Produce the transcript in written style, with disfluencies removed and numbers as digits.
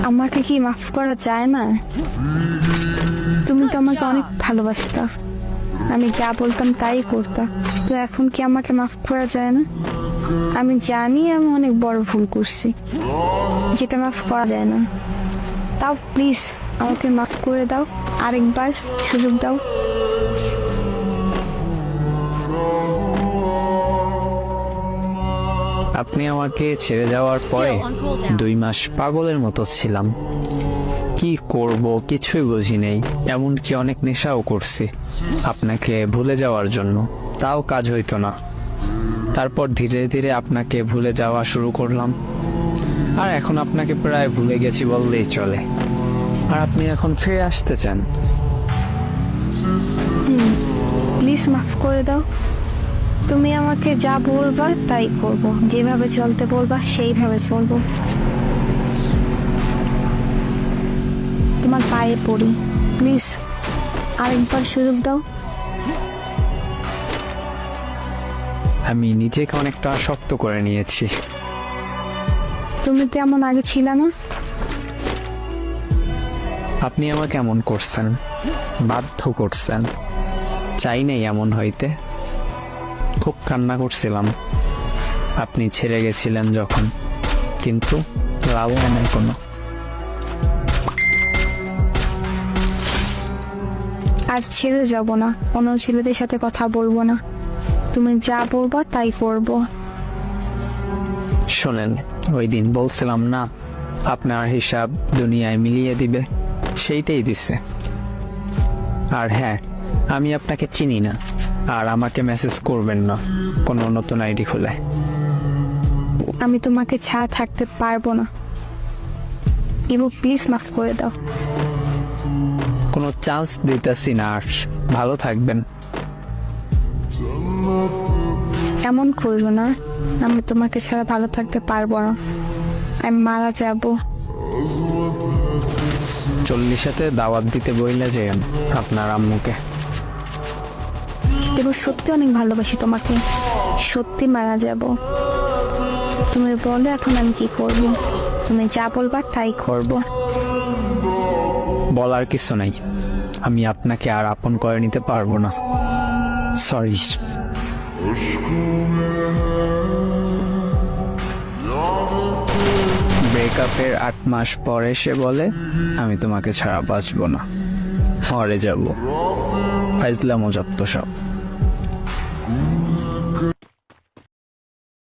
আমাকে কি মাফ করা যায় না? তুমি তো আমাকে অনেক ভালোবাসতা, আমি যা বলতাম তাই করতাম। তো এখন কি আমাকে মাফ করা যায় না? আমি জানি আমি অনেক বড় ভুল করছি, যেটা মাফ করা যায় না। তাও প্লিজ আমাকে মাফ করে দাও, আরেকবার সুযোগ দাও। আপনি আমাকে ছেড়ে যাওয়ার পরে 2 মাস পাগলের মতো ছিলাম। কি করব কিছুই বুঝি নেই, এমনকি অনেক নেশাও করছি আপনাকে ভুলে যাওয়ার জন্য, তাও কাজ হইতো না। তারপর ধীরে ধীরে আপনাকে ভুলে যাওয়া শুরু করলাম, আর এখন আপনাকে প্রায় ভুলে গেছি বললেই চলে। আর আপনি এখন ফিরে আসতে চান। প্লিজ মাফ করে দাও। তুমি আমাকে যা বলবা তাই করব, যেভাবে চলতে বলবা সেইভাবে চলবো। তোমার পায়ে পড়ি, প্লিজ আরেকবার সুযোগ দাও। আমি নিজেকে অনেকটা শক্ত করে নিয়েছি। তুমি তো এমন আগে ছিল না। আপনি আমাকে এমন করছেন, বাধ্য করছেন, চাই নাই এমন হইতে। খুব কান্না করছিলাম আপনি ছেড়ে গেছিলেন যখন, কিন্তু লাভ হয় নাই কোনো। আর ছেড়ে যাব না, অন্য ছেলেদের সাথে কথা বলবো না। তুমি যা বলবা তাই করব। শোনেন, ওই দিন বলছিলাম না আপনার হিসাব দুনিয়ায় মিলিয়ে দিবে, সেইটাই দিছে। আর হ্যাঁ, আমি আপনাকে চিনি না, আর আমাকে মেসেজ করবেন না কোনো নতুন আইডি খুলে। আমি তোমাকে ছাড়া থাকতে পারবো না। ইবু প্লিজ মাফ করে দাও। কোনো চান্স দিতেছি না, আর ভালো থাকবেন। এমন করো না, আমি তোমাকে ছাড়া ভালো থাকতে পারবো না। আমি মারা যাব। 40-এতে দাওয়াত দিতে বইলে যে আপনার আম্মুকে। এবার সত্যি অনেক ভালোবাসি তোমাকে, সত্যি মারা যাব। তুমি বলো এখন আমি কি করব? তুমি যা বলবা তাই করব। বলার কিছু নাই, আমি আপনাকে আর আপন করে নিতে পারবো না। সরি। ব্রেকআপের 8 মাস পরে সে বলে আমি তোমাকে ছাড়া বাঁচবো না, মরে যাব। ফাইজলামো যত সব।